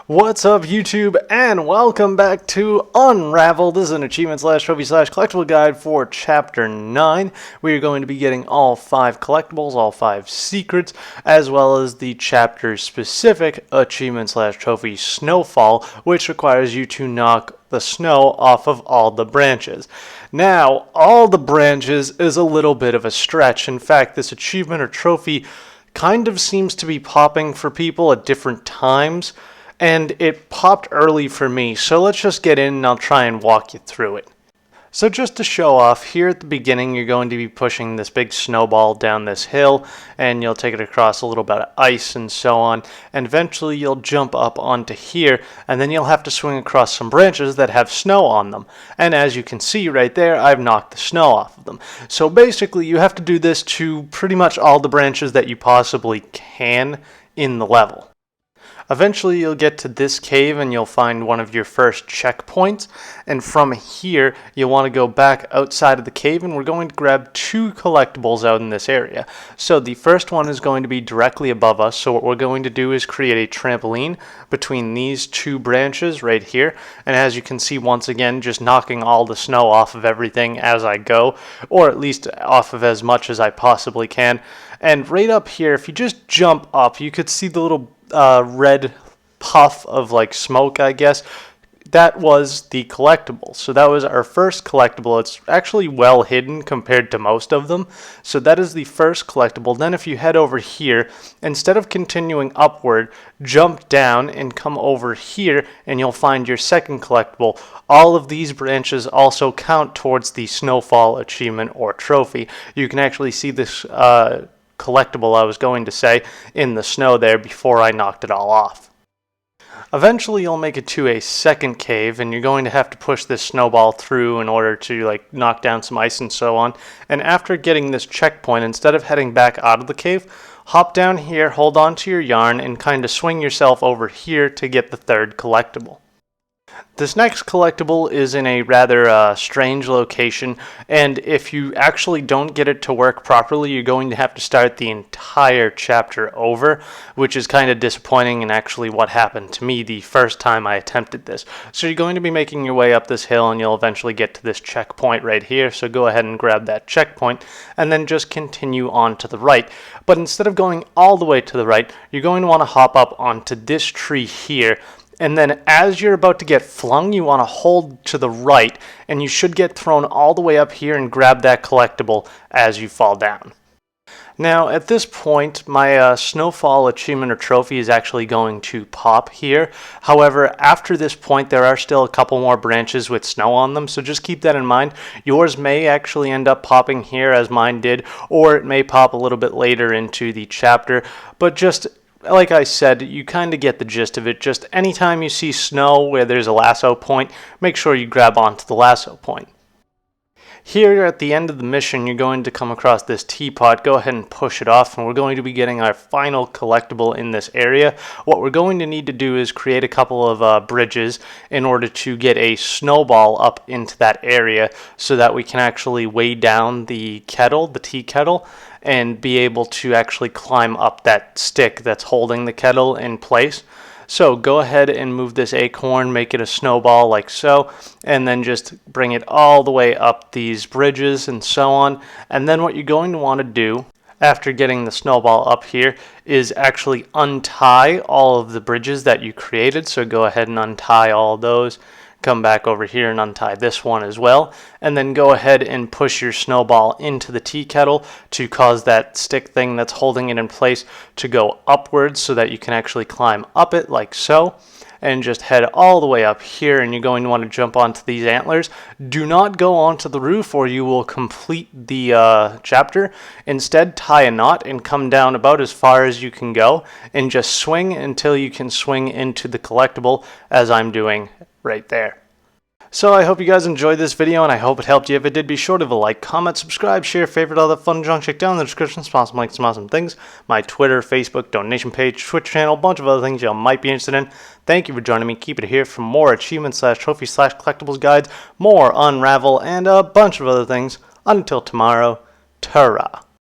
What's up, YouTube, and welcome back to Unravel. This is an achievement / trophy / collectible guide for Chapter 9. We are going to be getting all 5 collectibles, all 5 secrets, as well as the chapter-specific achievement / trophy Snowfall, which requires you to knock the snow off of all the branches. Now, all the branches is a little bit of a stretch. In fact, this achievement or trophy kind of seems to be popping for people at different times. And it popped early for me, so let's just get in and I'll try and walk you through it. So just to show off, here at the beginning you're going to be pushing this big snowball down this hill, and you'll take it across a little bit of ice and so on, and eventually you'll jump up onto here, and then you'll have to swing across some branches that have snow on them. And as you can see right there, I've knocked the snow off of them. So basically you have to do this to pretty much all the branches that you possibly can in the level. Eventually you'll get to this cave and you'll find one of your first checkpoints, and from here you'll want to go back outside of the cave, and we're going to grab 2 collectibles out in this area. So the first one is going to be directly above us, so what we're going to do is create a trampoline between these 2 branches right here, and as you can see, once again, just knocking all the snow off of everything as I go, or at least off of as much as I possibly can. And right up here, if you just jump up, you could see the little red puff of like smoke, I guess. That was the collectible. So that was our first collectible. It's actually well hidden compared to most of them. So that is the first collectible. Then if you head over here, instead of continuing upward, jump down and come over here and you'll find your second collectible. All of these branches also count towards the Snowfall achievement or trophy. You can actually see this collectible, I was going to say, in the snow there before I knocked it all off. Eventually you'll make it to a second cave, and you're going to have to push this snowball through in order to knock down some ice and so on. And after getting this checkpoint, instead of heading back out of the cave, hop down here, hold on to your yarn, and kind of swing yourself over here to get the third collectible. This next collectible is in a rather strange location, and if you actually don't get it to work properly, you're going to have to start the entire chapter over, which is kind of disappointing and actually what happened to me the first time I attempted this. So you're going to be making your way up this hill and you'll eventually get to this checkpoint right here, so go ahead and grab that checkpoint and then just continue on to the right. But instead of going all the way to the right, you're going to want to hop up onto this tree here. And then as you're about to get flung, you want to hold to the right, and you should get thrown all the way up here and grab that collectible as you fall down. Now, at this point, my Snowfall achievement or trophy is actually going to pop here. However, after this point, there are still a couple more branches with snow on them, so just keep that in mind. Yours may actually end up popping here, as mine did, or it may pop a little bit later into the chapter, but just like I said, you kind of get the gist of it. Just anytime you see snow where there's a lasso point, make sure you grab onto the lasso point. Here at the end of the mission, you're going to come across this teapot. Go ahead and push it off, and we're going to be getting our final collectible in this area. What we're going to need to do is create a couple of bridges in order to get a snowball up into that area so that we can actually weigh down the kettle, the tea kettle, and be able to actually climb up that stick that's holding the kettle in place. So go ahead and move this acorn, make it a snowball like so, and then just bring it all the way up these bridges and so on. And then what you're going to want to do after getting the snowball up here is actually untie all of the bridges that you created. So go ahead and untie all of those. Come back over here and untie this one as well, and then go ahead and push your snowball into the tea kettle to cause that stick thing that's holding it in place to go upwards so that you can actually climb up it like so, and just head all the way up here, and you're going to want to jump onto these antlers. Do not go onto the roof or you will complete the chapter. Instead, tie a knot and come down about as far as you can go and just swing until you can swing into the collectible, as I'm doing right there. So I hope you guys enjoyed this video, and I hope it helped you. If it did, be sure to like, comment, subscribe, share, favorite, all that fun junk. Check down in the description, some links, some awesome things. My Twitter, Facebook, donation page, Twitch channel, a bunch of other things y'all might be interested in. Thank you for joining me. Keep it here for more achievement / trophy / collectibles guides, more Unravel, and a bunch of other things. Until tomorrow, ta-ra.